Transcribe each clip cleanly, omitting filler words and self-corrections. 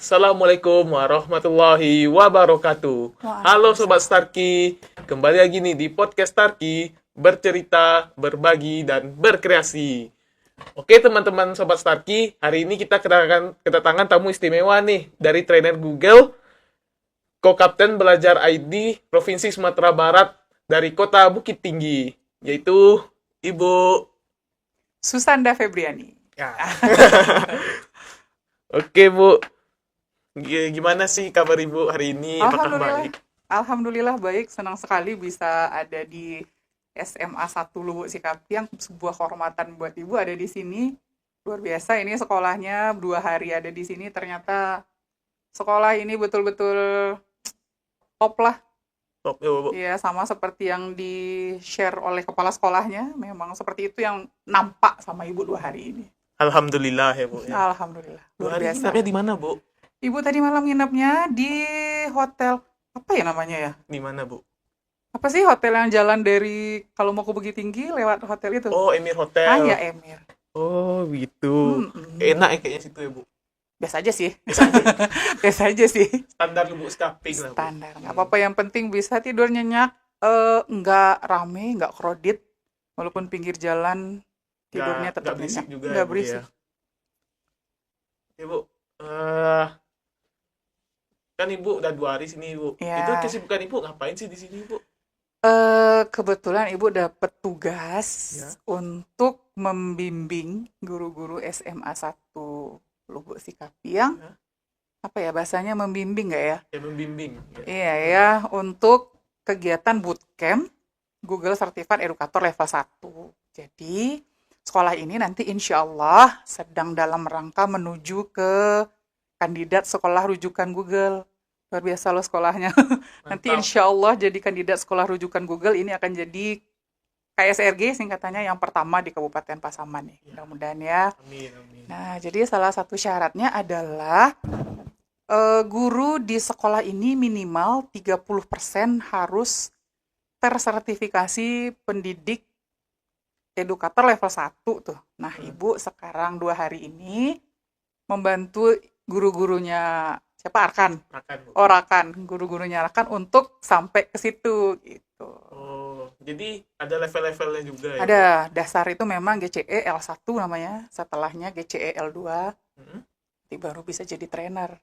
Assalamualaikum warahmatullahi wabarakatuh. Halo Sobat Starkey, kembali lagi nih di podcast Starkey, bercerita, berbagi, dan berkreasi. Oke teman-teman Sobat Starkey, hari ini kita kedatangan tamu istimewa nih dari trainer Google, Co-Kapten Belajar ID Provinsi Sumatera Barat dari Kota Bukit Tinggi, yaitu Ibu Susanda Febriani. Ya. Oke Bu, gimana sih kabar Ibu hari ini? Apakah baik? Alhamdulillah baik, senang sekali bisa ada di SMA 1 Lubuk Sikapiang, sebuah kehormatan buat Ibu ada di sini. Luar biasa, ini sekolahnya 2 hari ada di sini, ternyata sekolah ini betul-betul top lah. Top ya Bu. Ya, sama seperti yang di-share oleh kepala sekolahnya, memang seperti itu yang nampak sama Ibu 2 hari ini. Alhamdulillah ya Bu. Ya. Alhamdulillah, Luar luar biasa. nginapnya di mana Bu? Ibu tadi malam nginepnya di hotel, apa ya namanya ya? Di mana Bu? Apa sih hotel yang jalan dari kalau mau ke Bukit Tinggi lewat hotel itu? Oh, Emir Hotel. Ah ya, Emir. Oh, gitu. Enak ya kayaknya situ ya Bu. Biasa aja sih. Biasa aja sih. Standar Lubuk Sikapiang lah Bu. Standar. Nggak apa-apa, yang penting bisa tidur nyenyak, nggak rame, nggak crowded. Walaupun pinggir jalan tidurnya tetap berisik nyenyak. juga Nggak ya, Bu, berisik. ya Bu. Kan Ibu udah 2 hari sini Bu. Ya. Itu kesibukan Ibu ngapain sih di sini Bu? Kebetulan Ibu dapat tugas Ya. untuk membimbing guru-guru SMA 1 Lubuk Sikapiang. Ya. Apa ya bahasanya, membimbing nggak ya? Ya membimbing. Ya. Iya ya, untuk kegiatan bootcamp Google Certified Educator level 1. Jadi, sekolah ini nanti insya Allah sedang dalam rangka menuju ke kandidat sekolah rujukan Google. Luar biasa loh sekolahnya. Nanti Mantap. insya Allah jadi kandidat sekolah rujukan Google, ini akan jadi KSRG singkatannya yang pertama di Kabupaten Pasaman nih. Mudah-mudahan ya. Amin, amin. Nah, jadi salah satu syaratnya adalah guru di sekolah ini minimal 30% harus tersertifikasi pendidik edukator level 1 tuh. Nah, Ibu sekarang 2 hari ini membantu guru-gurunya siapa? Arkan. Makan Bu. Oh, Rakan, guru-gurunya Rakan untuk sampai ke situ gitu. Oh, jadi ada level-levelnya juga ya? Ada dasar itu memang GCE L1 namanya, setelahnya GCE L2, Hmm? nanti baru bisa jadi trainer.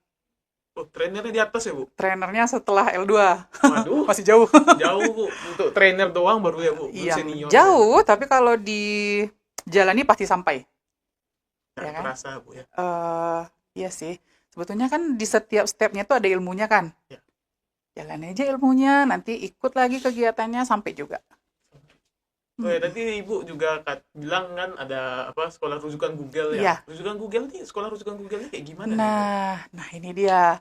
Oh, trainernya di atas ya Bu? Trainernya setelah L2. Waduh, Masih jauh. jauh Bu. Untuk trainer doang baru ya Bu? Baru Iya, senior. jauh, tapi kalau dijalani pasti sampai. Ya, Ya kan? terasa Bu ya. Iya sih. Sebetulnya kan di setiap stepnya tuh ada ilmunya kan. Ya. Jalan aja ilmunya, nanti ikut lagi kegiatannya sampai juga. Oh ya, tadi Ibu juga bilang kan ada apa sekolah rujukan Google ya? Iya. Rujukan Google nih, sekolah rujukan Google nih kayak gimana nih? Nah ini dia.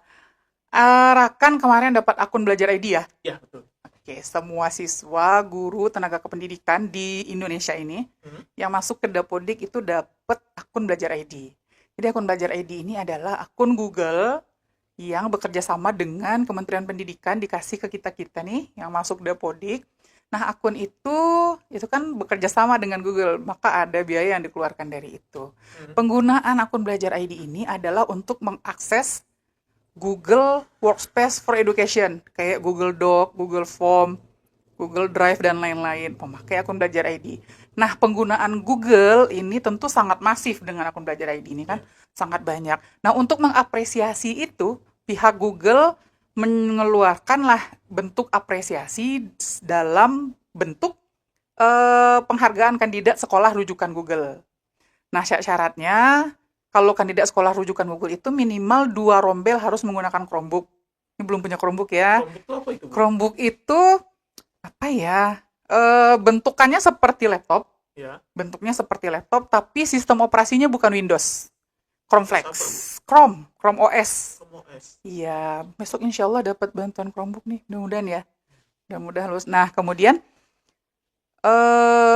Rakan kemarin dapat akun Belajar ID ya. Ya, betul. Oke, semua siswa, guru, tenaga kependidikan di Indonesia ini yang masuk ke Dapodik itu dapat akun Belajar ID. Jadi akun Belajar ID ini adalah akun Google yang bekerja sama dengan Kementerian Pendidikan, dikasih ke kita-kita nih yang masuk Dapodik. Nah, akun itu kan bekerja sama dengan Google, maka ada biaya yang dikeluarkan dari itu. Penggunaan akun Belajar ID ini adalah untuk mengakses Google Workspace for Education, kayak Google Doc, Google Form, Google Drive, dan lain-lain, pemakai akun Belajar ID. Nah, penggunaan Google ini tentu sangat masif dengan akun Belajar ID ini kan, sangat banyak. Nah, untuk mengapresiasi itu, pihak Google mengeluarkanlah bentuk apresiasi dalam bentuk penghargaan kandidat sekolah rujukan Google. Nah, syaratnya kalau kandidat sekolah rujukan Google itu minimal 2 rombel harus menggunakan Chromebook. Ini belum punya Chromebook ya. Chromebook itu apa itu Bu? Chromebook itu apa ya? Bentukannya seperti laptop. Ya. Bentuknya seperti laptop, tapi sistem operasinya bukan Windows. Chromeflex. Apa, Chrome OS. Chrome OS. Iya, besok insya Allah dapat bantuan Chromebook nih, mudah-mudahan ya. Mudah-mudahan lulus. Nah, kemudian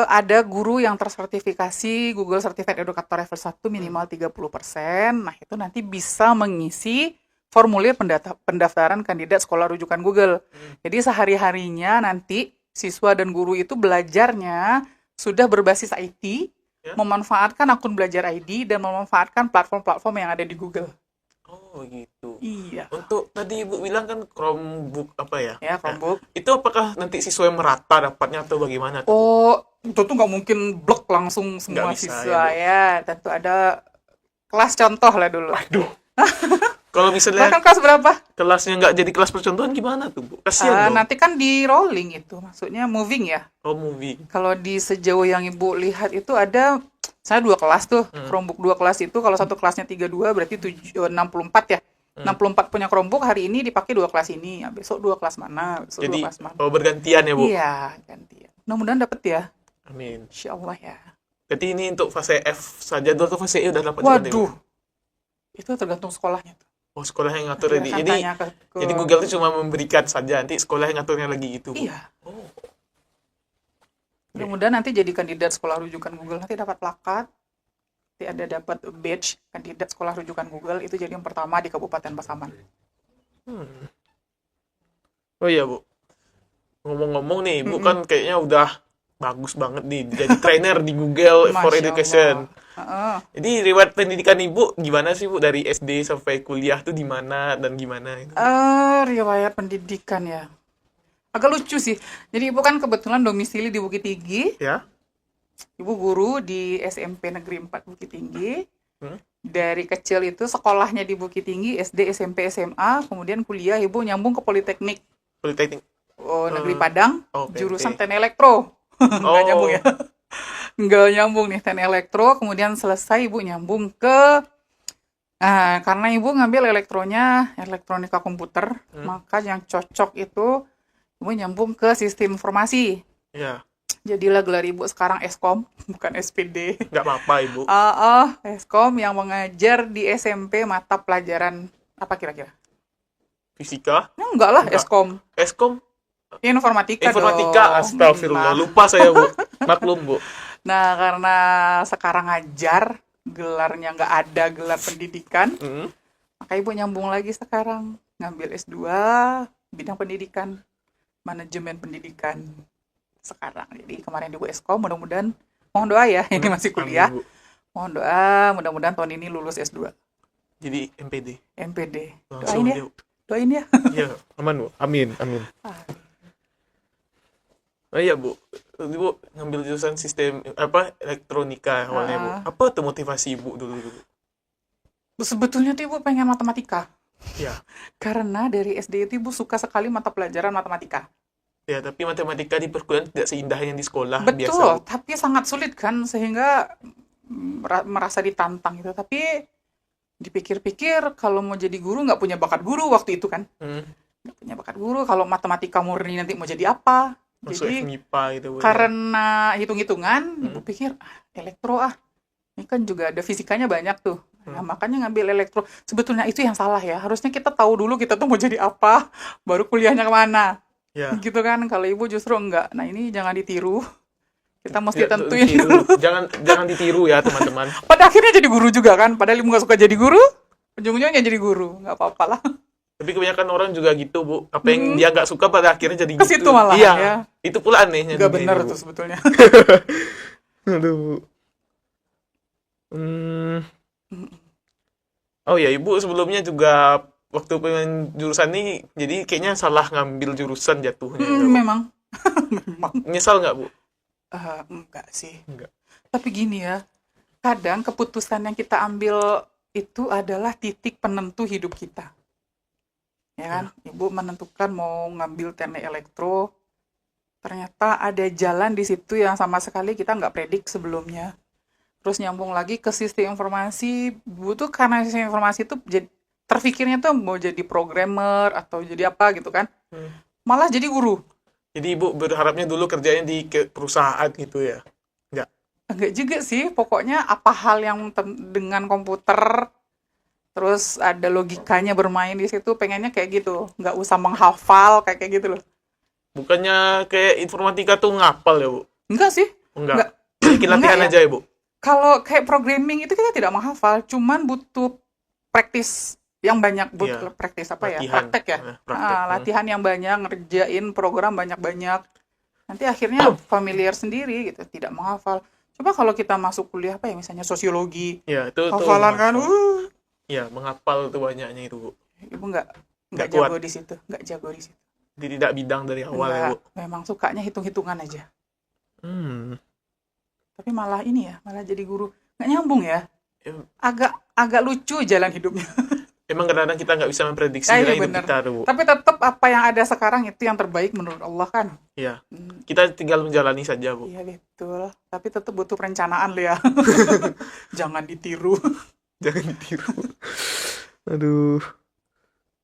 ada guru yang tersertifikasi Google Certified Educator level 1 minimal 30%. Nah, itu nanti bisa mengisi formulir pendaftaran kandidat sekolah rujukan Google. Jadi sehari-harinya nanti siswa dan guru itu belajarnya sudah berbasis IT, Ya. memanfaatkan akun Belajar ID dan memanfaatkan platform-platform yang ada di Google. Oh, gitu. Iya. Untuk tadi Ibu bilang kan Chromebook apa ya? Ya, Chromebook. Itu apakah nanti siswa yang merata dapatnya atau bagaimana tuh, Bu? Oh, itu tuh nggak mungkin blok langsung Nggak semua bisa ya, siswa Bu? ya. Tentu ada kelas contoh lah dulu. Waduh. Kalau misalnya Bahkan kelas berapa? kelasnya nggak jadi kelas percontohan gimana tuh, Bu? Kasihan dong. Nanti kan di rolling itu, maksudnya moving ya. Oh, movie. Kalau di sejauh yang Ibu lihat itu ada, saya 2 kelas tuh, Chromebook 2 kelas itu, kalau satu kelasnya 32 berarti 64 ya. 64 punya Chromebook hari ini dipakai 2 kelas ini, ya, besok 2 kelas mana, besok Jadi, 2 kelas mana. bergantian ya, Bu? Iya, gantian. Mudah-mudahan dapet ya, Amin. insya Allah ya. Jadi ini untuk fase F saja, atau fase E udah dapat juga, Waduh, itu tergantung sekolahnya tuh. Bu? Oh, sekolah yang ngatur Iya, jadi. kan Jadi, tanya ke- jadi Google itu cuma memberikan saja, nanti sekolah yang ngaturnya lagi gitu, Bu. Iya, Oh, mudah-mudahan nanti jadi kandidat sekolah rujukan Google, nanti dapat plakat, nanti ada dapat badge kandidat sekolah rujukan Google, itu jadi yang pertama di Kabupaten Pasaman. oh iya, Bu. Ngomong-ngomong nih, Ibu kan kayaknya udah bagus banget nih jadi trainer di Google for Masya Education. Allah. Jadi riwayat pendidikan Ibu gimana sih, Bu, dari SD sampai kuliah tuh di mana dan gimana itu? Riwayat pendidikan ya. Agak lucu sih. Jadi ibu kan kebetulan domisili di Bukit Tinggi. Ya. Ibu guru di SMP Negeri 4 Bukit Tinggi. Hmm? Dari kecil itu sekolahnya di Bukit Tinggi, SD, SMP, SMA. Kemudian kuliah ibu nyambung ke Politeknik Politeknik. Negeri Padang. Oh, Jurusan PNT. Teknik Elektro. Nggak Oh. nyambung ya. Nggak nyambung nih Teknik Elektro. Kemudian selesai ibu nyambung ke... karena ibu ngambil elektronika komputer. Maka yang cocok itu ibu nyambung ke sistem informasi. Ya, Jadilah gelar ibu sekarang Eskom, bukan SPD. nggak apa-apa, Ibu. Eskom yang mengajar di SMP mata pelajaran apa kira-kira? Fisika, Enggak lah, Enggak. Eskom. Eskom, Informatika informatika, dong. astagfirullah. Nah, Lupa saya, Bu. Maklum, Bu. nah, karena sekarang ngajar, gelarnya nggak ada gelar pendidikan, Hmm. maka ibu nyambung lagi sekarang. Ngambil S2, bidang pendidikan, manajemen pendidikan sekarang. Jadi kemarin ibu Eskom, mudah-mudahan, mohon doa ya, ini masih kuliah. Amin, Bu. Mohon doa, mudah-mudahan tahun ini lulus S2. Jadi MPD. MPD. Langsung Doain ya. dia. Doain ya. Iya, aman, Bu. Amin, amin. Oh iya, Bu. Ibu ngambil jurusan sistem elektronika awalnya, Bu. Apa tuh motivasi Ibu dulu? Sebetulnya tuh ibu pengen matematika. Ya. Karena dari SD itu ibu suka sekali mata pelajaran matematika. Ya, tapi matematika di perkuliahan tidak seindah yang di sekolah biasa, Betul, Bu. tapi sangat sulit kan sehingga merasa ditantang gitu. Tapi dipikir-pikir kalau mau jadi guru nggak punya bakat guru waktu itu kan. Hmm. Nggak punya bakat guru, kalau matematika murni nanti mau jadi apa? Masuk Jadi FMIPA gitu, Bu. karena hitung-hitungan, ibu pikir elektro ini kan juga ada fisikanya banyak tuh. Nah, makanya ngambil elektro. Sebetulnya itu yang salah ya. Harusnya kita tahu dulu kita tuh mau jadi apa, baru kuliahnya kemana. Ya. Gitu kan. Kalau ibu justru enggak. Nah, ini jangan ditiru. Kita mesti Ya, tentuin ditiru. dulu. Jangan ditiru ya, teman-teman. Pada akhirnya jadi guru juga kan. Padahal ibu nggak suka jadi guru, ujung-ujungnya jadi guru. Nggak apa-apa lah. Tapi kebanyakan orang juga gitu, Bu. Apa yang dia nggak suka pada akhirnya jadi Ke gitu. situ malah, Iya. ya. Itu pula anehnya. Nggak dunia benar ini, Bu. tuh sebetulnya. Aduh, Bu. Oh ya, Ibu sebelumnya juga waktu pengen jurusan ini, jadi kayaknya salah ngambil jurusan jatuhnya. nggak, Bu? Memang. Memang. Nyesal nggak, Bu? Enggak sih. Enggak. Tapi gini ya, kadang keputusan yang kita ambil itu adalah titik penentu hidup kita. Ya kan? Ibu menentukan mau ngambil teknik elektro, ternyata ada jalan di situ yang sama sekali kita nggak predik sebelumnya. Terus nyambung lagi ke sistem informasi, Ibu tuh karena sistem informasi itu terfikirnya tuh mau jadi programmer atau jadi apa gitu kan. Malah jadi guru. Jadi Ibu berharapnya dulu kerjanya di perusahaan gitu ya? Enggak. Enggak juga sih, pokoknya apa hal yang dengan komputer, terus ada logikanya bermain di situ, pengennya kayak gitu. Nggak usah menghafal, kayak gitu loh. Bukannya kayak informatika tuh ngapal ya, Bu? Enggak sih. Enggak. Bikin latihan Enggak aja ya, Bu? Kalau kayak programming itu kita tidak menghafal, cuman butuh praktis yang banyak, butuh Iya. praktis apa ya? Latihan. Praktek ya. Praktek. Latihan yang banyak, ngerjain program banyak-banyak. Nanti akhirnya familiar sendiri gitu, tidak menghafal. Coba kalau kita masuk kuliah apa ya, misalnya sosiologi, Ya, itu hafalan kan, Ya, menghafal tuh banyaknya itu, Bu. Ibu nggak Nggak jago kuat. di situ, nggak jago di situ. Jadi tidak bidang dari awal ya, Bu. Nggak, memang sukanya hitung-hitungan aja. Hmm. Tapi malah ini ya, malah jadi guru nggak nyambung ya. Em- Agak lucu jalan hidupnya. Emang kadang-kadang kita nggak bisa memprediksi Ah, iya jalan hidup bener. kita tuh, Bu. Tapi tetap apa yang ada sekarang itu yang terbaik menurut Allah kan. Ya, Hmm, kita tinggal menjalani saja, Bu. iya betul. Tapi tetap butuh perencanaan ya. Jangan ditiru. Jangan ditiru. Aduh.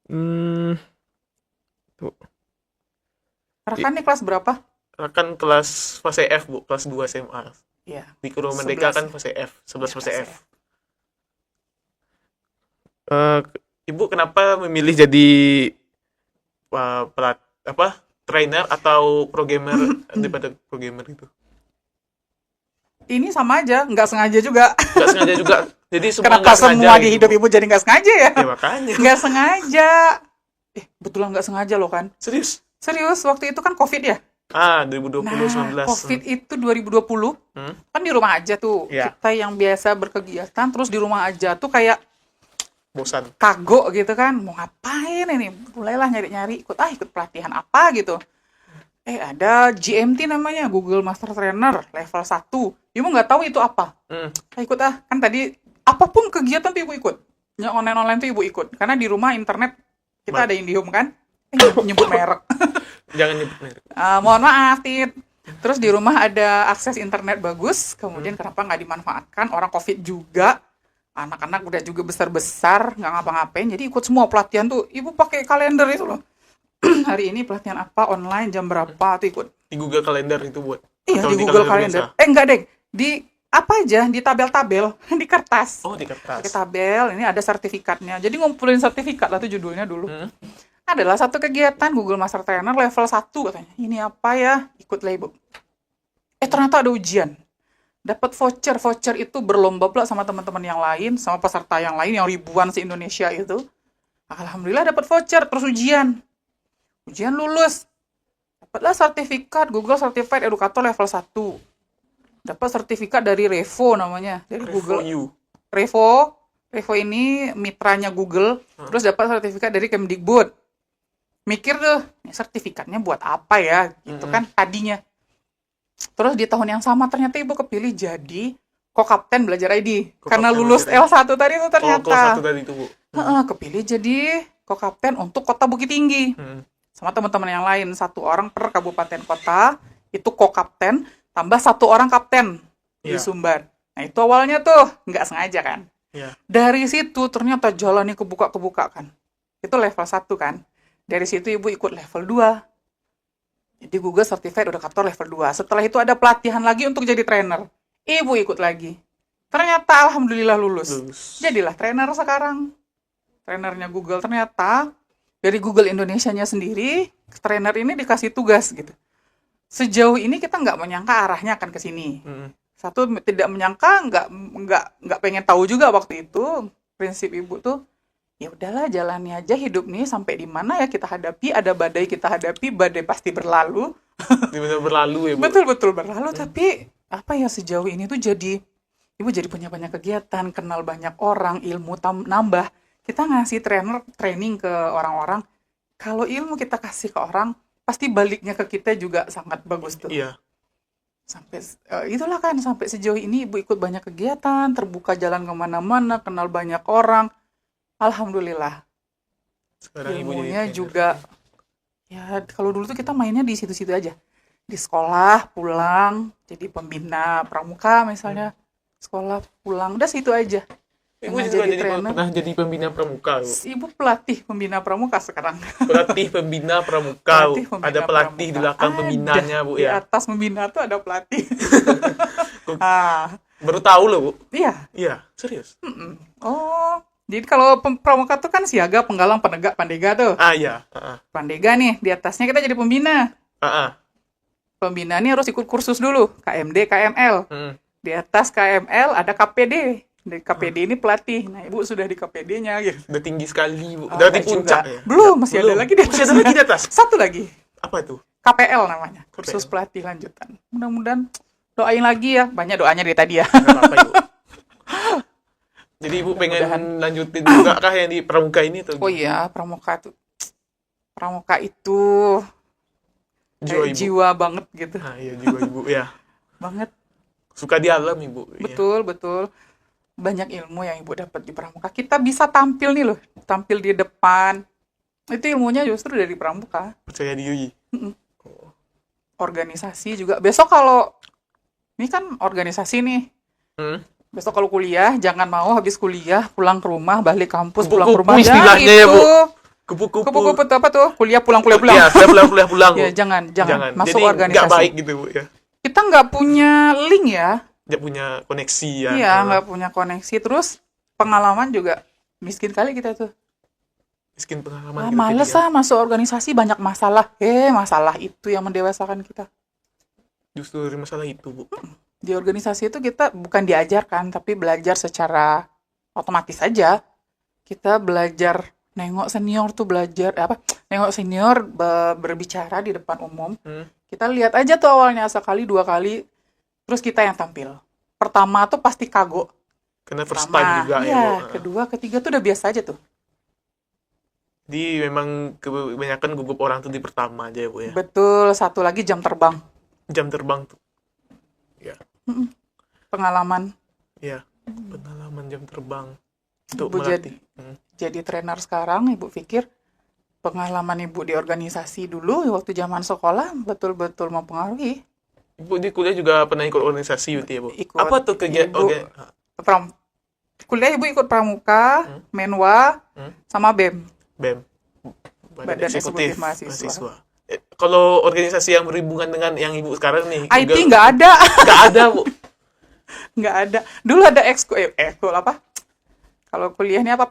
Hmm. Tuh. Rekan nih kelas berapa? Kan kelas fase F, Bu. Kelas 2 SMA. Iya. Di Guru Merdeka 11 kan ya? fase F. 11 fase Iya, F. Eh, Ibu kenapa memilih jadi trainer atau programmer daripada programmer itu? Ini sama aja, nggak sengaja juga. Nggak sengaja juga. Jadi semua Kenapa nggak sengaja semua di gitu, hidup Bu. ibu jadi nggak sengaja ya? Ya makanya. Nggak sengaja. Betulan nggak sengaja loh kan. Serius? Serius, waktu itu kan COVID ya? 2020 Nah, 19. COVID itu 2020, Hmm? kan di rumah aja tuh. Iya. Kita yang biasa berkegiatan, terus di rumah aja tuh kayak Bosan. kagok gitu kan. Mau ngapain ini? Mulailah nyari-nyari, ikut pelatihan apa gitu. Ada GMT namanya, Google Master Trainer, level 1. Ibu nggak tahu itu apa. Hmm. Ikut kan tadi apapun kegiatan tuh ibu ikut. Yang online tuh ibu ikut. Karena di rumah internet kita ada IndiHome kan. Nyebut merek. Jangan nyebut merek. Mohon maaf, Tit. Terus di rumah ada akses internet bagus. Kemudian kenapa nggak dimanfaatkan? Orang COVID juga. Anak-anak udah juga besar-besar, nggak ngapa-ngapain. Jadi ikut semua pelatihan tuh. Ibu pakai kalender itu loh. Hari ini pelatihan apa, online, jam berapa tuh ikut. Di Google Calendar itu buat. Iya, Atau di Google kalender Calendar. Enggak deh. Di apa aja, di tabel-tabel, di kertas. biasa? Oh, di kertas. Pakai tabel, ini ada sertifikatnya. Jadi ngumpulin sertifikat lah tuh judulnya dulu. Hmm. Adalah satu kegiatan Google Master Trainer level 1 katanya. Ini apa ya? Ikut lah ibu. Ternyata ada ujian. Dapat voucher. Voucher itu berlomba pula sama teman-teman yang lain, sama peserta yang lain yang ribuan se-Indonesia itu. Alhamdulillah dapat voucher, terus ujian. Ujian lulus. Dapatlah sertifikat Google Certified Educator level 1. Dapat sertifikat dari Revo namanya, dari Google. You. Revo ini mitranya Google, terus dapat sertifikat dari Kemdikbud. Mikir tuh, ini sertifikatnya buat apa ya, gitu kan tadinya. Terus di tahun yang sama ternyata ibu kepilih jadi co-kapten belajar ID. Karena lulus Belajar L1 tadi itu Oh, ternyata. kelas 1 tadi itu, Bu. Kepilih jadi co-kapten untuk Kota Bukit Tinggi. Hmm. Sama teman-teman yang lain, 1 orang per kabupaten kota, itu co-kapten, tambah 1 orang kapten di Iya. Sumbar. Nah itu awalnya tuh, nggak sengaja kan. Iya. Dari situ ternyata jalannya kebuka kan. Itu level 1 kan. Dari situ ibu ikut level 2. Jadi Google Certified Educator level 2. Setelah itu ada pelatihan lagi untuk jadi trainer. Ibu ikut lagi. Ternyata alhamdulillah lulus. Jadilah trainer sekarang. Trainernya Google ternyata dari Google Indonesianya sendiri, trainer ini dikasih tugas gitu. Sejauh ini kita nggak menyangka arahnya akan ke sini. Hmm. Satu tidak menyangka, nggak pengen tahu juga waktu itu. Prinsip ibu tuh, ya udahlah jalani aja hidup nih sampai di mana ya kita hadapi. Ada badai kita hadapi, badai pasti berlalu. Benar berlalu ya, Bu. Betul-betul berlalu. Tapi apa ya sejauh ini tuh jadi ibu jadi punya banyak kegiatan, kenal banyak orang, ilmu nambah. Kita ngasih training ke orang-orang. Kalau ilmu kita kasih ke orang, pasti baliknya ke kita juga sangat bagus tuh. Iya. Sampai itulah kan sampai sejauh ini ibu ikut banyak kegiatan, terbuka jalan kemana-mana, kenal banyak orang. Alhamdulillah. Sekarang Ibu jadi Ilmunya trainer. juga ya kalau dulu tuh kita mainnya di situ-situ aja. Di sekolah, pulang, jadi pembina pramuka misalnya. Sekolah, pulang, udah situ aja. Ibu Pernah juga jadi jadi trainer. pernah jadi pembina pramuka, Bu. Ibu pelatih pembina pramuka sekarang. Pelatih pembina pramuka, Bu. Pelatih pembina Ada pelatih di pramuka. belakang pembinanya, Bu, Di ya. atas pembina tuh ada pelatih. Baru tahu loh, Bu. Iya. Iya, serius. Oh, jadi kalau pramuka tuh kan siaga, penggalang, penegak, pandega tuh. Iya. Pandega nih, di atasnya kita jadi pembina. Pembina nih harus ikut kursus dulu, KMD, KML. Hmm. Di atas KML ada KPD. Di KPD ini pelatih. Nah, ibu sudah di KPD-nya gitu. Udah tinggi sekali, Bu. Oh, Udah di enggak puncak juga. ya. Belum, masih ada lagi di atas. Masih ada lagi di atas. Satu lagi, Apa itu? KPL namanya, kursus KPL. pelatih lanjutan. Mudah-mudahan doain lagi ya, banyak doanya dari tadi ya. Enggak apa-apa, Ibu. Jadi Ibu Mudah-mudahan. pengen lanjutin juga kah yang di pramuka ini tuh? Oh iya, pramuka itu Jiwa kayak Ibu. jiwa banget gitu. Nah, iya jiwa Ibu ya. Banget. Suka di alam Ibu. Iya. Betul, betul. Banyak ilmu yang Ibu dapat di pramuka. Kita bisa tampil nih loh, tampil di depan. Itu ilmunya justru dari pramuka. Percaya diri. Mm-mm. Oh. Organisasi juga. Besok kalau ini kan organisasi nih. Hmm. Besok kalau kuliah, jangan mau habis kuliah pulang ke rumah, balik kampus, pulang ke Kupu-kupu rumah. Ya, istilahnya ya, itu. Bu. Kupu-kupu. Kupu-kupu itu apa tuh? Kuliah pulang. Iya, saya pulang. Ya, Bu. jangan. Masuk Jadi organisasi. nggak baik gitu Bu ya. Kita nggak punya link ya. Nggak punya koneksi ya. Iya, nggak punya koneksi. Terus pengalaman juga miskin kali kita tuh. Miskin pengalaman Ah, gitu males jadi ya. masuk organisasi banyak masalah. Masalah itu yang mendewasakan kita. Justru dari masalah itu Bu. Di organisasi itu kita bukan diajarkan, tapi belajar secara otomatis saja. Kita belajar nengok senior tuh nengok senior berbicara di depan umum. Kita lihat aja tuh awalnya sekali, 2 kali, terus kita yang tampil. Pertama tuh pasti kagok. Karena first time juga ya Iya, Bu. kedua, ketiga tuh udah biasa aja tuh. Jadi memang kebanyakan gugup orang tuh di pertama aja ya Bu ya. Betul, satu lagi jam terbang. Jam terbang tuh. Ya. Pengalaman Ya. Pengalaman jam terbang untuk Ibu melatih. jadi trainer sekarang, Ibu pikir pengalaman Ibu di organisasi dulu waktu zaman sekolah betul-betul mempengaruhi. Ibu di kuliah juga pernah ikut organisasi gitu ya Bu? Ikut. Apa tuh kegiatan? Ibu. Kuliah Ibu ikut pramuka, menwa, sama BEM. BEM. Badan Eksekutif Mahasiswa. Kalau organisasi yang berhubungan dengan yang Ibu sekarang nih, IT nggak ada. nggak ada Bu. Nggak ada. Dulu ada ekskul apa? Kalau kuliahnya apa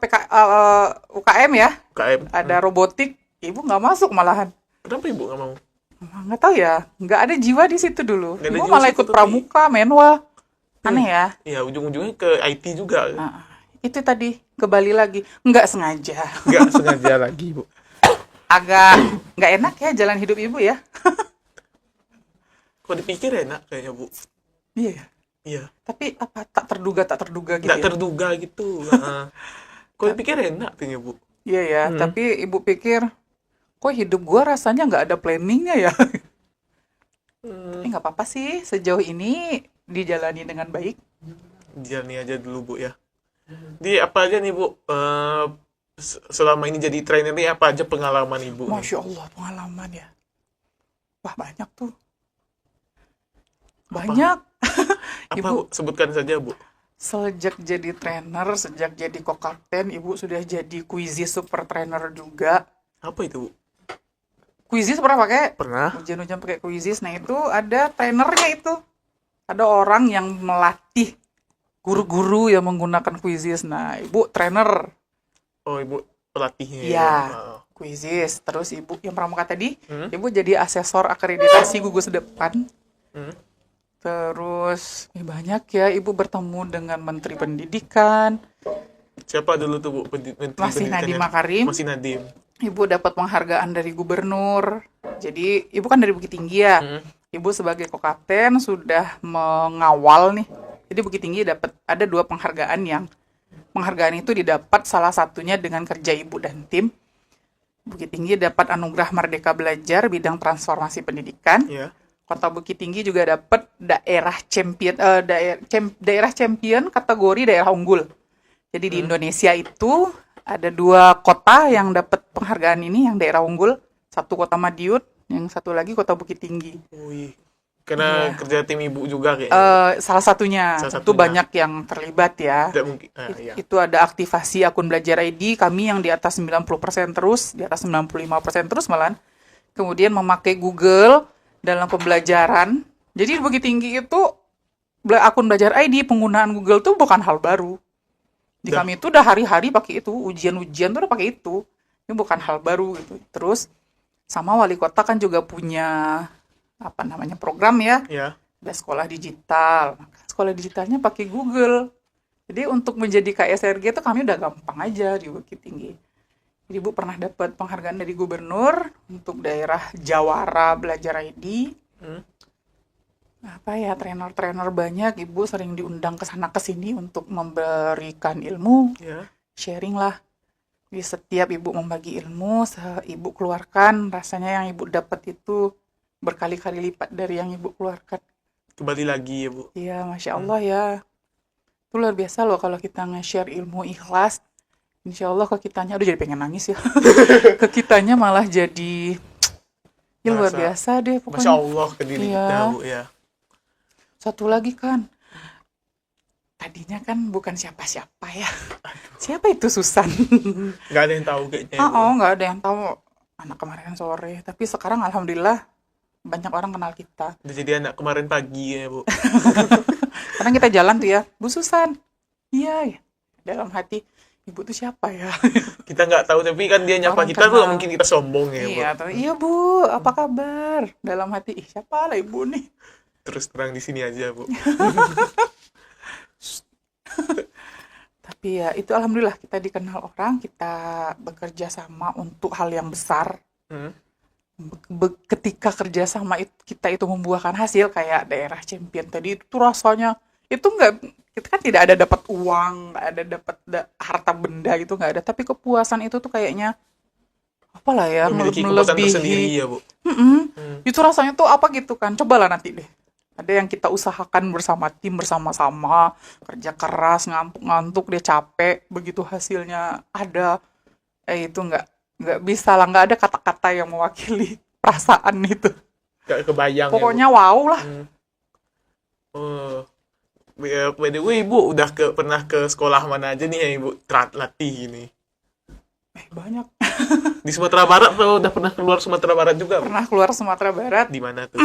UKM ya? UKM. Ada robotik, Ibu nggak masuk malahan. Kenapa Ibu nggak mau? Nggak tahu ya, nggak ada jiwa di situ dulu. Nggak ada Ibu jiwa malah situ ikut tuh, pramuka, menwa. Aneh ya. Ya ujung-ujungnya ke IT juga. Itu tadi kembali lagi, nggak sengaja. Nggak sengaja lagi Bu. Agak nggak enak ya jalan hidup Ibu ya. Kok dipikir enak kayaknya Bu. Iya ya. Iya. Tapi apa tak terduga gitu Nggak ya? terduga gitu. Kok dipikir enak kayaknya Bu. Iya ya, tapi Ibu pikir, kok hidup gua rasanya nggak ada planningnya ya? Tapi nggak apa-apa sih, sejauh ini dijalani dengan baik. Jalani aja dulu Bu ya. Di apa aja nih Bu? Selama ini jadi trainer nih apa aja pengalaman Ibu? Masya Allah, pengalaman ya. Wah, banyak tuh. Banyak. Apa Ibu, Bu? Sebutkan saja Bu. sejak jadi trainer, sejak jadi co-kapten, Ibu sudah jadi Quizizz super trainer juga. Apa itu Bu? Quizizz pernah pakai? Pernah. Ujian-ujian pakai Quizizz. Nah, itu ada trainernya itu. Ada orang yang melatih guru-guru yang menggunakan Quizizz. Nah, Ibu trainer. Oh Ibu pelatihnya. Iya. Oh. Quizizz. Terus Ibu yang pramuka tadi, Ibu jadi asesor akreditasi gugus depan. Terus banyak ya, Ibu bertemu dengan Menteri Pendidikan. Siapa dulu tuh Bu? Menteri Masih Pendidikannya? Nadiem Makarim. Masih Nadiem. Ibu dapat penghargaan dari gubernur. Jadi Ibu kan dari Bukit Tinggi ya. Ibu sebagai kokapten sudah mengawal nih. Jadi Bukit Tinggi dapat ada 2 penghargaan yang penghargaan itu didapat salah satunya dengan kerja Ibu dan tim. Bukit Tinggi dapat anugerah Merdeka Belajar bidang transformasi pendidikan. Ya. Kota Bukit Tinggi juga dapat daerah champion kategori daerah unggul. Jadi di Indonesia itu ada 2 kota yang dapat penghargaan ini yang daerah unggul. Satu kota Madiun, yang satu lagi kota Bukit Tinggi. Wih. Karena kerja tim Ibu juga kayaknya. Salah satunya. Salah Tentu satunya. banyak yang terlibat ya. Tidak mungkin. Iya. Itu ada aktivasi akun belajar ID kami yang di atas 90% terus, di atas 95% terus malahan. Kemudian memakai Google dalam pembelajaran. Jadi di Bukit Tinggi itu akun belajar ID, penggunaan Google tuh bukan hal baru. Di kami itu udah hari-hari pakai itu, ujian-ujian tuh udah pakai itu. Ini bukan hal baru gitu. Terus sama wali kota kan juga punya program ya. Ya. Ada sekolah digital. Sekolah digitalnya pakai Google. Jadi untuk menjadi KSRG itu kami udah gampang aja di Bukit Tinggi. Jadi Ibu pernah dapat penghargaan dari gubernur untuk daerah Jawara Belajar ID. apa ya, trainer-trainer banyak, ibu sering diundang ke sana ke sini untuk memberikan ilmu, Ya. sharing lah. Di setiap ibu membagi ilmu, ibu keluarkan, rasanya yang ibu dapat itu berkali-kali lipat dari yang ibu keluarkan. Kembali lagi ya, Bu. Iya, Masya Allah ya. Itu luar biasa loh kalau kita nge-share ilmu ikhlas. Insya Allah ke kitanya, aduh jadi pengen nangis ya. Ke kitanya malah jadi, ya luar Merasa, biasa deh Masya pokoknya. Allah ke diri Iya. kita, Bu, ya. Satu lagi kan, tadinya kan bukan siapa-siapa ya. Siapa itu Susan? Nggak ada yang tahu kayaknya ya, Bu. Oh, nggak ada yang tahu anak kemarin sore. Tapi sekarang alhamdulillah banyak orang kenal kita. Udah jadi anak kemarin pagi ya, Bu. Kadang kita jalan tuh ya, Bu Susan. Iya, ya. Dalam hati, ibu tuh siapa ya? Kita nggak tahu, tapi kan dia nyapa Orang kita tuh kenal. mungkin kita sombong ya, Bu. Iya, tuh. Iya Bu, apa kabar? Dalam hati, ih siapa lah ibu nih? Terus terang di sini aja, Bu. Tapi ya itu alhamdulillah kita dikenal orang, kita bekerja sama untuk hal yang besar. Hmm. Ketika kerja sama kita itu membuahkan hasil kayak daerah champion tadi itu rasanya itu nggak, kita kan tidak ada dapat uang, nggak ada dapat harta benda gitu, nggak ada, tapi kepuasan itu tuh kayaknya apalah ya, Memiliki kepuasan tersendiri melebihi. ya, Bu. Itu rasanya tuh apa gitu kan, cobalah nanti deh, ada yang kita usahakan bersama tim, bersama-sama kerja keras, ngantuk-ngantuk, dia capek, begitu hasilnya ada, itu nggak bisa lah, nggak ada kata-kata yang mewakili perasaan itu. Nggak kebayang Pokoknya ya, Bu. wow lah. Oh. By the way, Ibu udah pernah ke sekolah mana aja nih ya, Ibu? Latih ini. Banyak. Di Sumatera Barat atau udah pernah keluar Sumatera Barat juga, Bu? Pernah keluar Sumatera Barat. Di mana tuh?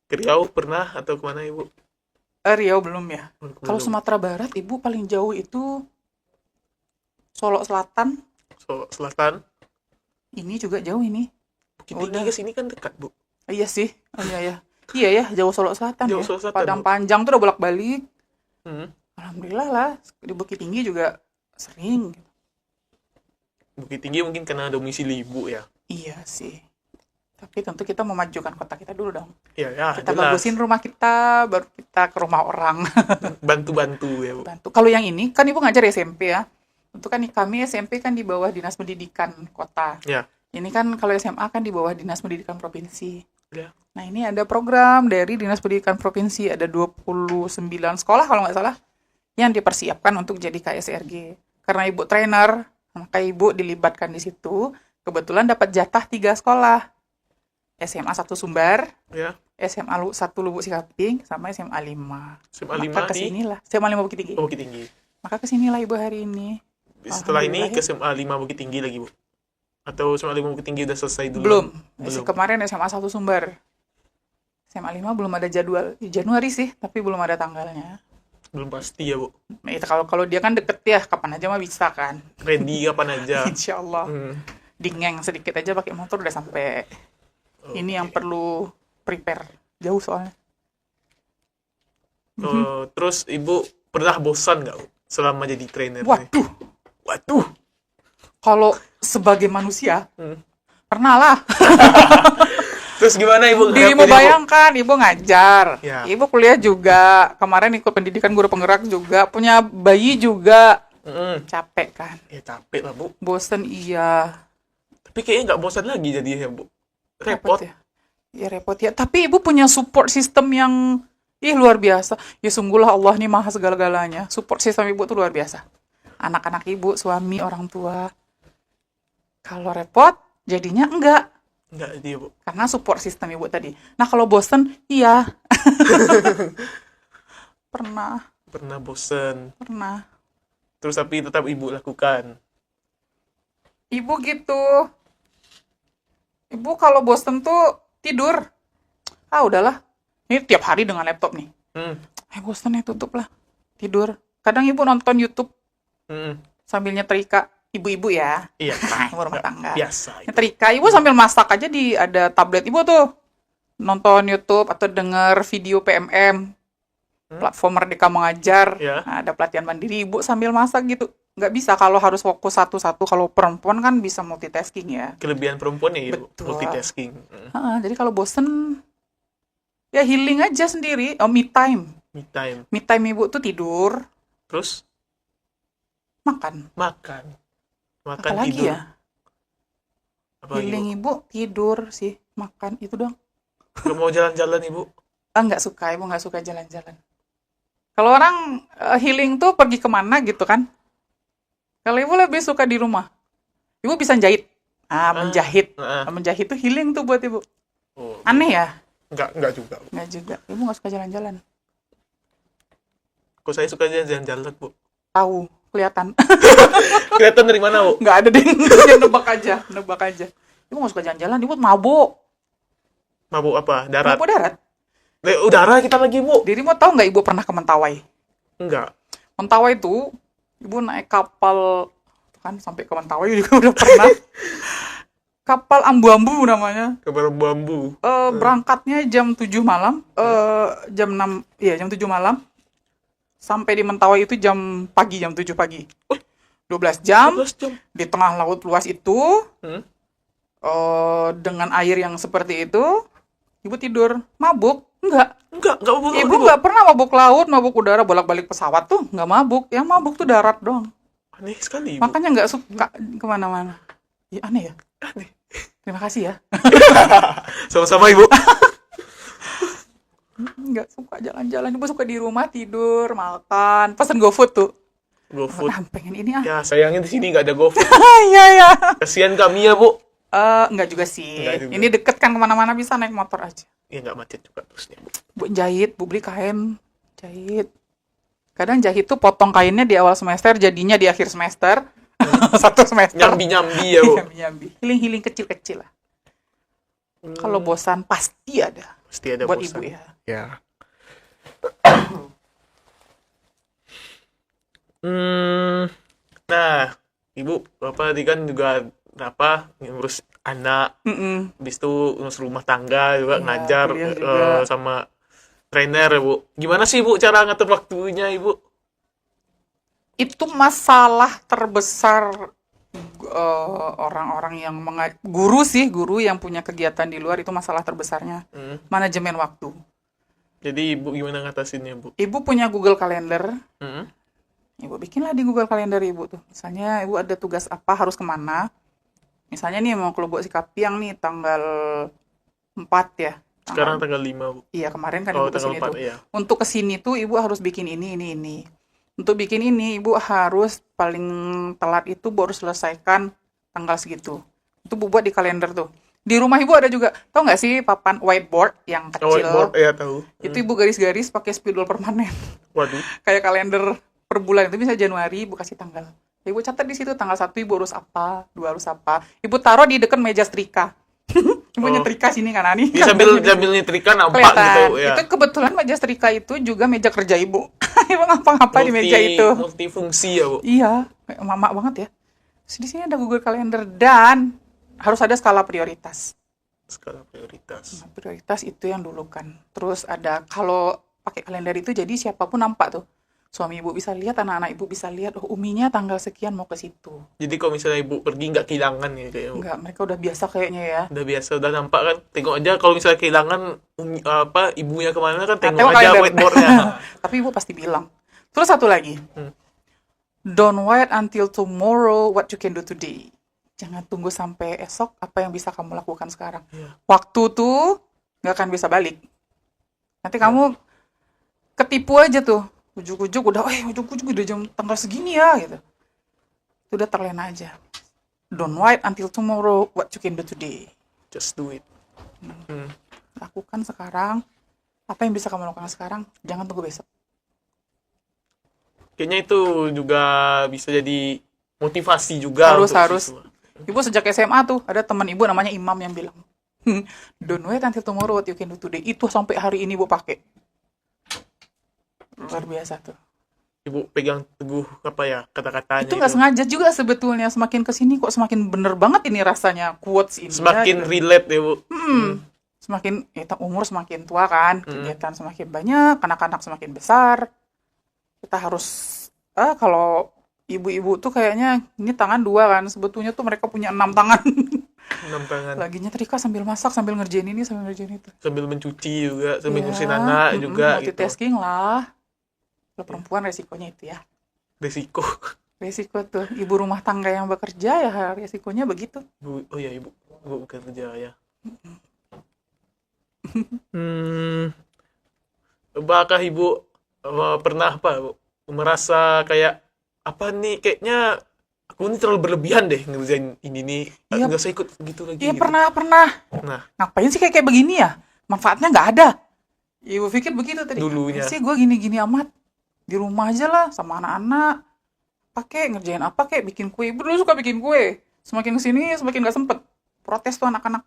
Ke Riau pernah atau kemana, Ibu? Riau belum ya. Kalau Belum. Sumatera Barat, ibu paling jauh itu Solo Selatan. Selatan. Ini juga jauh ini. Bukit Tinggi ke sini kan dekat, Bu. Iya sih. Oh iya ya. Iya ya, jauh Solo Selatan Jauh ya. Solo Selatan, Padang Bu. Panjang tuh udah bolak-balik. Hmm. Alhamdulillah lah. Di Bukit Tinggi juga sering. Bukit Tinggi mungkin karena domisili Ibu ya. Iya sih. Tapi tentu kita memajukan kota kita dulu dong. Iya, ya, Kita jelas. bagusin rumah kita, baru kita ke rumah orang. Bantu-bantu ya, Bu. Bantu. Kalau yang ini, kan ibu ngajar SMP ya. Tentu kan kami SMP kan di bawah Dinas Pendidikan Kota. Ya. Ini kan kalau SMA kan di bawah Dinas Pendidikan Provinsi. Ya. Nah ini ada program dari Dinas Pendidikan Provinsi, ada 29 sekolah kalau nggak salah, yang dipersiapkan untuk jadi KSRG. Karena ibu trainer, maka ibu dilibatkan di situ. Kebetulan dapat jatah 3 sekolah. SMA 1 Sumbar, Ya. SMA 1 Lubuk Sikaping, sama SMA 5. SMA 5 Maka di kesinilah, SMA 5 Bukit Tinggi. Bukit Tinggi. Maka kesinilah ibu hari ini. Setelah ini Alhamdulillah ke ya. SMA 5 Bukit Tinggi lagi, Bu. Atau SMA 5 Bukit Tinggi udah selesai dulu? Belum. Belum. Kemarin SMA 1 Sumbar. SMA 5 belum ada jadwal. Di Januari sih, tapi belum ada tanggalnya. Belum pasti ya, Bu. Nah, itu kalau dia kan deket ya, kapan aja mah bisa kan. Ready kapan aja. Insya Allah. Hmm. Dingeng sedikit aja pakai motor udah sampai. Ini yang perlu prepare. Jauh soalnya. Terus Ibu pernah bosan nggak, Bu, selama jadi trainer? Waduh, Waduh. kalau sebagai manusia, Hmm. pernah lah. Terus gimana Ibu? Dirimu ngadepin, Bu? bayangkan, ibu ngajar. Ya. Ibu kuliah juga. Kemarin ikut pendidikan guru penggerak juga. Punya bayi juga. Mm-mm. Capek kan. Ya capek lah, Bu. Bosen iya. Tapi kayaknya nggak bosan lagi jadinya, Bu. Repot. Ya. Ya repot ya. Tapi ibu punya support system yang luar biasa. Ya sungguhlah Allah nih maha segala-galanya. Support system ibu tuh luar biasa. Anak-anak ibu, suami, orang tua. Kalau repot, jadinya enggak. Nggak dia, Bu. Karena support system ibu tadi. Nah kalau bosen, iya. Pernah. Pernah bosan. Pernah. Terus tapi tetap Ibu lakukan. Ibu gitu. Ibu kalau bosen tuh tidur. Ah udahlah. Ini tiap hari dengan laptop nih. Bosen ya tutup lah. Tidur. Kadang ibu nonton YouTube Mm-mm. sambil nyetrika. Ibu-ibu ya. Iya. Nah, ibu rumah tangga. Biasa. Itu. Nyetrika. Ibu sambil masak aja ada tablet ibu tuh. Nonton YouTube atau denger video PMM. Platform Merdeka Mengajar. Ya. Nah, ada pelatihan mandiri. Ibu sambil masak gitu. Nggak bisa kalau harus fokus satu-satu. Kalau perempuan kan bisa multitasking ya. Kelebihan perempuan ya, Ibu. Betul. Multitasking. Jadi kalau bosen, Ya healing aja sendiri. Oh, me time. Me time. Me time ibu tuh tidur, Terus makan. makan. Makan Apalagi tidur. ya? Apalagi, Bu? Healing ibu tidur sih, makan itu doang. Nggak mau jalan-jalan, Ibu? Nggak suka, ibu nggak suka jalan-jalan. Kalau orang healing tuh pergi kemana gitu kan? Kalau ibu lebih suka di rumah. Ibu bisa jahit. Menjahit. Nah. Menjahit tuh healing tuh buat ibu. Oh, Aneh ya? Enggak juga. Bu. Nggak juga. Ibu nggak suka jalan-jalan. Kok saya suka jalan-jalan, Bu? Tahu, kelihatan. Kelihatan dari mana, Bu? Nggak ada deh. Ya, nebak aja. Ibu nggak suka jalan-jalan, ibu mabuk. Mabuk apa? Darat? Mabuk darat. Udara kita lagi, Bu. Dirimu tahu nggak ibu pernah ke Mentawai? Enggak. Mentawai itu, ibu naik kapal, kan sampai ke Mentawai juga udah pernah. Kapal ambu-ambu namanya. Kapal bambu. Berangkatnya jam 7 malam, jam 6, iya jam 7 malam. Sampai di Mentawai itu jam 7 pagi. 12 jam, 12 jam. di tengah laut luas itu, dengan air yang seperti itu, ibu tidur, mabuk? Enggak. Enggak mabuk. Ibu nggak pernah mabuk laut, mabuk udara, bolak-balik pesawat tuh nggak mabuk. Yang mabuk tuh darat doang. Aneh sekali, Ibu. Makanya nggak suka kemana-mana. Ya aneh ya. Aneh. Terima kasih ya. Sama-sama, Ibu. Nggak suka jalan-jalan. Ibu suka di rumah tidur, makan, pesan GoFood tuh. GoFood. Pengen ini ah. Ya, sayangnya di sini nggak ada GoFood. Iya ya. Kasihan kami ya, Bu. Enggak juga sih. Nggak juga. Ini deket kan kemana-mana bisa naik motor aja. Ya, nggak macet juga terusnya, Bu. Bu jahit, bu beli kain, jahit. Kadang jahit tuh potong kainnya di awal semester, jadinya di akhir semester. Satu semester. Nyambi-nyambi ya, Bu. Nyambi. Healing-healing kecil-kecil lah. Kalau bosan pasti ada. Pasti ada Buat bosan. ibu ya. Ya. Nah, Ibu, Bapak tadi kan juga ngurus anak, habis itu ngurus rumah tangga juga, Iya, ngajar kuliah juga. sama trainer ya, Bu. Gimana sih, Bu, cara ngatur waktunya, Ibu? Itu masalah terbesar orang-orang yang guru yang punya kegiatan di luar, itu masalah terbesarnya. Manajemen waktu. Jadi Ibu gimana ngatasinnya, Bu? Ibu punya Google Calendar. Hmm? Ibu bikinlah di Google Calendar ibu tuh. Misalnya ibu ada tugas apa, harus kemana. Misalnya nih mau ke Lubuk Sikapiang nih tanggal 4 ya. Sekarang tanggal 5, Bu. Iya, kemarin kan Oh, ibu kesini tanggal 4, tuh. iya. Untuk kesini tuh ibu harus bikin ini. Untuk bikin ini ibu harus paling telat itu baru selesaikan tanggal segitu. Itu bu buat di kalender tuh. Di rumah ibu ada juga, tau nggak sih papan whiteboard yang Oh, kecil? whiteboard, ya tahu. Itu ibu garis-garis pakai spidol permanen. Waduh. Kayak kalender per bulan itu bisa Januari ibu kasih tanggal. Ya, ibu catat di situ tanggal 1 ibu harus apa, 2 harus apa. Ibu taruh di dekat meja setrika. Ibu nyetrika sini kan Ani. Dia sambil nyetrika nampak Kelihatan. gitu ya. Itu kebetulan meja setrika itu juga meja kerja ibu. Ibu ngapa-ngapa di meja itu. Multifungsi ya, Bu. Iya, kayak mama banget ya. Terus di sini ada Google Calendar dan harus ada skala prioritas. Skala prioritas. Nah, prioritas itu yang dulu kan. Terus ada kalau pakai kalender itu jadi siapapun nampak tuh. Suami ibu bisa lihat, anak-anak ibu bisa lihat, oh uminya tanggal sekian mau ke situ. Jadi kalau misalnya Ibu pergi nggak kehilangan ya kayak Bu. Enggak, mereka udah biasa kayaknya ya. Udah biasa, udah nampak kan. Tengok aja kalau misalnya kehilangan ibunya kemana kan tengok tengok aja kalender. whiteboardnya. Tapi ibu pasti bilang. Terus satu lagi. Don't wait until tomorrow what you can do today. Jangan tunggu sampai esok apa yang bisa kamu lakukan sekarang. Waktu tuh nggak akan bisa balik. Nanti kamu ketipu aja tuh. Ujuk-ujuk udah jam tanggal segini ya gitu. Itu udah terlena aja. Don't wait until tomorrow what you can do today. Just do it. Lakukan sekarang. Apa yang bisa kamu lakukan sekarang, jangan tunggu besok. Kayaknya itu juga bisa jadi motivasi juga untuk Harus. siswa. Ibu sejak SMA tuh, ada teman ibu namanya Imam yang bilang, don't wait until tomorrow what you can do today. Itu sampai hari ini ibu pakai. Luar biasa tuh. Ibu pegang teguh kata-katanya. Itu nggak sengaja juga sebetulnya. Semakin kesini kok semakin bener banget ini rasanya. Quotes ini. Semakin relate ya, Bu. Semakin umur semakin tua kan. Kegiatan semakin banyak. Anak-anak semakin besar. Kita harus... kalau ibu-ibu tuh kayaknya ini tangan 2 kan. Sebetulnya tuh mereka punya 6 tangan. enam tangan. Lagi nyetrika sambil masak, sambil ngerjain ini, sambil ngerjain itu. Sambil mencuci juga, sambil Ya, ngurusin anak juga gitu. multitasking lah. Kalau perempuan resikonya itu ya. Risiko. Resiko tuh, ibu rumah tangga yang bekerja ya resikonya begitu. Oh ya ibu bekerja ya. Apakah ibu pernah Bu, merasa kayak apa nih, kayaknya aku ini terlalu berlebihan deh ngerjain ini nih, Iya. nggak usah ikut gitu lagi Iya gitu. pernah. Nah, Ngapain sih kayak begini ya? Manfaatnya nggak ada. Ibu pikir begitu tadi. Dulunya. Ngapain sih gue gini-gini amat. Di rumah aja lah sama anak-anak. Pakai ngerjain apa kayak bikin kue. Ibu dulu suka bikin kue. Semakin kesini semakin nggak sempet. Protes tuh anak-anak.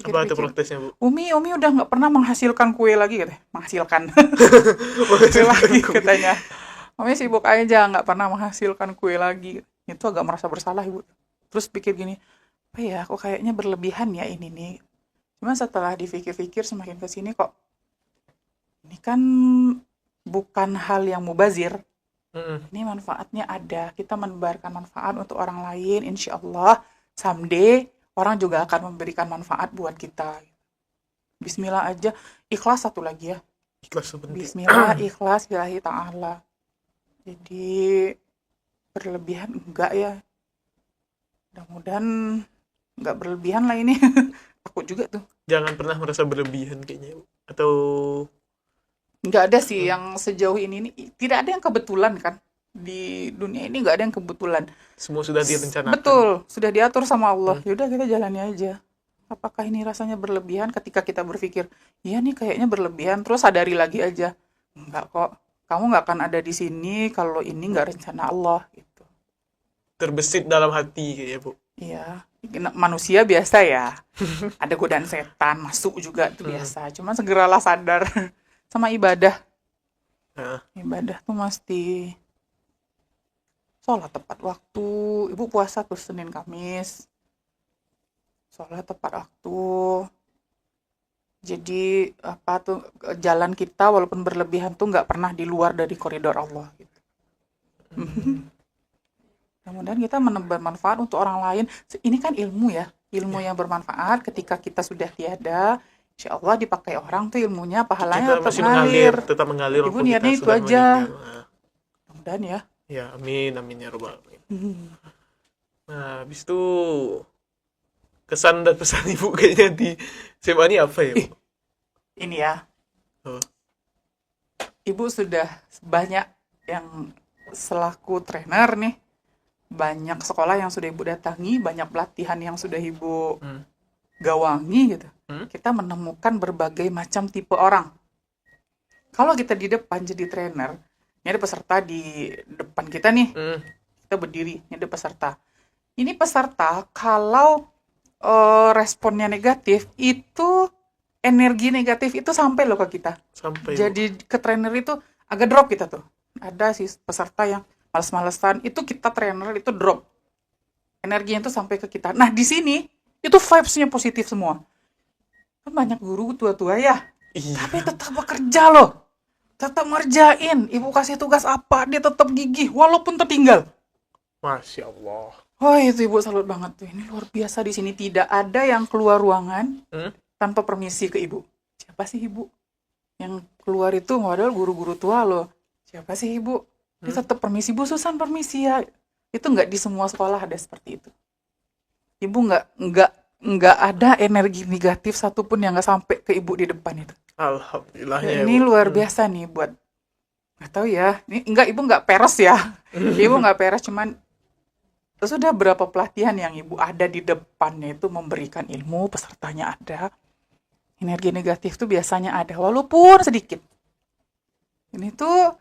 apa itu Pikir-pikir. protesnya Bu? Umi udah nggak pernah menghasilkan kue lagi katanya. Menghasilkan kue lagi katanya. Umi sibuk aja nggak pernah menghasilkan kue lagi. Itu agak merasa bersalah ibu. Terus pikir gini, apa ya kok kayaknya berlebihan ya ini nih. Cuman setelah dipikir-pikir semakin kesini kok ini kan bukan hal yang mubazir. Ini manfaatnya ada. Kita menebarkan manfaat untuk orang lain. Insya Allah someday orang juga akan memberikan manfaat buat kita. Bismillah aja. Ikhlas satu lagi ya. Ikhlas sebentar. Bismillah, ikhlas, billahi ta'ala. Jadi berlebihan enggak ya. Mudah-mudahan enggak berlebihan lah ini. Takut juga tuh. Jangan pernah merasa berlebihan kayaknya Bu. Atau Enggak ada sih yang sejauh ini tidak ada yang kebetulan kan. Di dunia ini enggak ada yang kebetulan. semua sudah direncanakan. Betul, sudah diatur sama Allah. Yaudah kita jalani aja. Apakah ini rasanya berlebihan ketika kita berpikir, iya nih kayaknya berlebihan, terus sadari lagi aja. Enggak kok, kamu nggak akan ada di sini kalau ini nggak rencana Allah gitu. Terbesit dalam hati kayaknya Bu. Iya, manusia biasa ya. Ada godaan setan masuk juga itu biasa. Cuman segeralah sadar sama ibadah. Nah, Ibadah tuh mesti sholat tepat waktu. Ibu puasa tuh Senin Kamis. Sholat tepat waktu. Jadi apa tuh jalan kita walaupun berlebihan tuh nggak pernah di luar dari koridor Allah gitu. Kemudian kita menebar manfaat untuk orang lain. Ini kan ilmu ya, ilmu yang bermanfaat. Ketika kita sudah tiada, insya Allah dipakai orang tuh ilmunya, pahalanya kita masih tetap mengalir. Ibu walaupun niatnya kita itu sudah aja. meninggal. Nah, Mudah-mudahan ya. ya amin ya robbal alamin. Nah, habis itu kesan dan pesan ibu kayaknya di SMA ini apa ya Bu? Ini ya, Oh. Ibu sudah banyak yang selaku trainer nih, banyak sekolah yang sudah Ibu datangi, banyak pelatihan yang sudah Ibu gawangi gitu. Kita menemukan berbagai macam tipe orang. Kalau kita di depan jadi trainer, ini ada peserta di depan kita nih, kita berdiri, ini ada peserta. Ini peserta kalau responnya negatif, itu energi negatif itu sampai loh ke kita. Sampai Jadi ke trainer itu agak drop kita tuh. Ada sih peserta yang males-malesan, itu kita trainer itu drop. Energinya itu sampai ke kita. Nah di sini itu vibes-nya positif semua. Kan banyak guru tua-tua ya, Iya. tapi tetap bekerja loh. Tetap ngerjain. Ibu kasih tugas apa, dia tetap gigih walaupun tertinggal. Masya Allah. Oh itu Ibu salut banget tuh. Ini luar biasa, di sini tidak ada yang keluar ruangan tanpa permisi ke Ibu. Siapa sih Ibu? Yang keluar itu modal guru-guru tua loh. Siapa sih Ibu? Dia tetap permisi, Bu Susan permisi ya. Itu nggak di semua sekolah ada seperti itu. Ibu nggak ada energi negatif satupun yang nggak sampai ke Ibu di depan itu. Alhamdulillah Ya, ya ini Bu. luar biasa nih buat, nggak tahu ya. Ini Ibu nggak peres ya. Ibu nggak peres, cuman sudah berapa pelatihan yang Ibu ada di depannya itu memberikan ilmu, pesertanya ada. Energi negatif tuh biasanya ada, walaupun sedikit. Ini tuh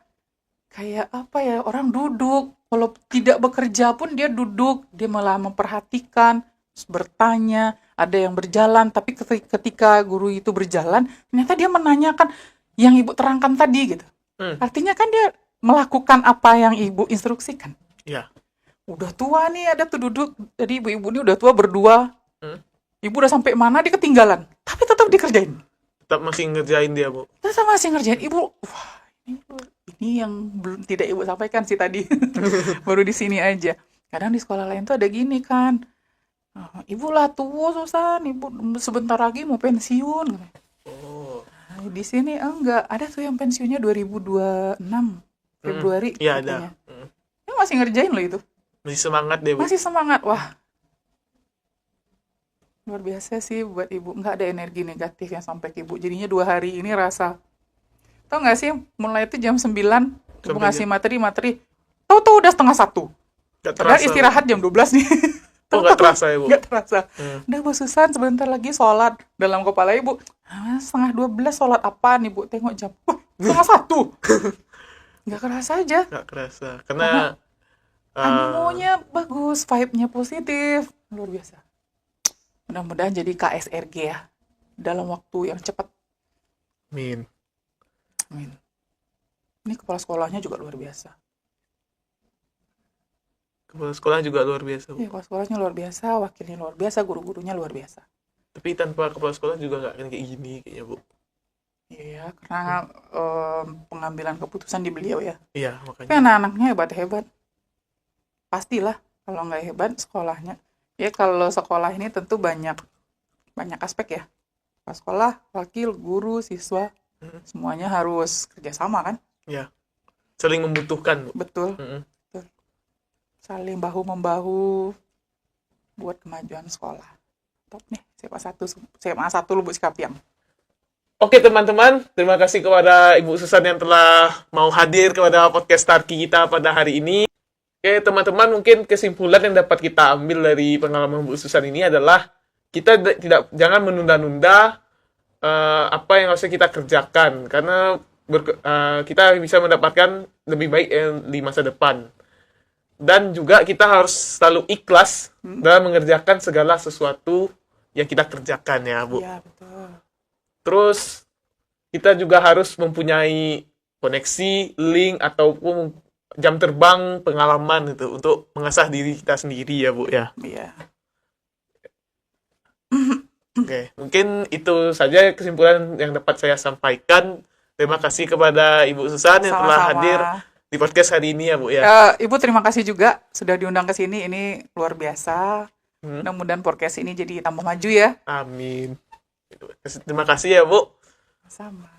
kayak apa ya, orang duduk, kalau tidak bekerja pun dia duduk, dia malah memperhatikan, terus bertanya, ada yang berjalan, tapi ketika guru itu berjalan, ternyata dia menanyakan yang Ibu terangkan tadi gitu. Artinya kan dia melakukan apa yang Ibu instruksikan. Iya. Udah tua nih, ada tuh duduk, jadi ibu-ibu ini udah tua berdua. Ibu udah sampai mana, dia ketinggalan, tapi tetap dikerjain. Tetap masih ngerjain dia Bu. Tetap masih ngerjain. Ibu, wah, ini yang belum tidak Ibu sampaikan sih tadi. Baru di sini aja. Kadang di sekolah lain tuh ada gini kan. Ibu lah tua Susan, ibu sebentar lagi mau pensiun. Oh. Nah, di sini enggak, ada tuh yang pensiunnya 2026 Februari Iya katanya. ada. Ya masih ngerjain loh itu. Masih semangat deh, Bu. Masih semangat. Wah, luar biasa sih buat ibu. Nggak ada energi negatif yang sampai ke ibu. Jadinya 2 hari ini rasa. Tau nggak sih, mulai itu jam 9, ibu Sampai ngasih materi. Tahu-tahu udah setengah 1. Gak Padahal terasa. istirahat jam 12 nih. Oh, gak terasa ya, Bu? Nggak terasa. Udah Bu Susan, sebentar lagi sholat. Dalam kepala ibu, setengah 12 sholat apaan ibu? Tengok jam. Wah, setengah 1. Nggak kerasa aja. Gak kerasa. Karena Animonya bagus, vibe-nya positif. Luar biasa. Mudah-mudahan jadi KSRG ya. Dalam waktu yang cepat. Amin. Amin. Ini kepala sekolahnya juga luar biasa. Kepala sekolah juga luar biasa, Bu. Iya, kepala sekolahnya luar biasa, wakilnya luar biasa, guru-gurunya luar biasa. Tapi tanpa kepala sekolah juga gak akan kayak gini kayaknya, Bu. Iya, karena pengambilan keputusan di beliau ya. Iya, Tapi makanya. anak-anaknya hebat-hebat. Pastilah, kalau nggak hebat sekolahnya. Ya kalau sekolah ini tentu banyak aspek ya. Kepala sekolah, wakil, guru, siswa, semuanya harus kerjasama kan? Iya. Saling membutuhkan, Bu. Betul. Mm-mm. Saling bahu-membahu buat kemajuan sekolah. Top nih, SMA 1 Lubuk Sikapiang. Oke teman-teman, terima kasih kepada Ibu Susan yang telah mau hadir kepada podcast Tarki kita pada hari ini. Oke teman-teman, mungkin kesimpulan yang dapat kita ambil dari pengalaman Bu Susan ini adalah kita jangan menunda-nunda apa yang harusnya kita kerjakan, karena kita bisa mendapatkan lebih baik di masa depan. Dan juga kita harus selalu ikhlas dalam mengerjakan segala sesuatu yang kita kerjakan ya, Bu. Iya, betul. Terus kita juga harus mempunyai koneksi, link, ataupun jam terbang pengalaman itu untuk mengasah diri kita sendiri ya, Bu ya. Iya. Oke, mungkin itu saja kesimpulan yang dapat saya sampaikan. Terima kasih kepada Ibu Susan yang telah Sama-sama. hadir di podcast hari ini ya, Bu ya. Ibu terima kasih juga sudah diundang ke sini. Ini luar biasa. Mudah-mudahan podcast ini jadi tambah maju ya. Amin. Terima kasih ya, Bu. Sama.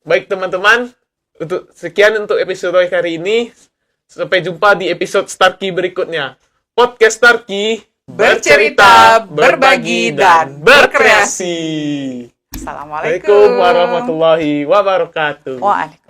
Baik teman-teman, sekian untuk episode kali ini. Sampai jumpa di episode Starkey berikutnya. Podcast Starkey, Bercerita, berbagi, dan berkreasi. Assalamualaikum. Assalamualaikum warahmatullahi wabarakatuh. Waalaikumsalam.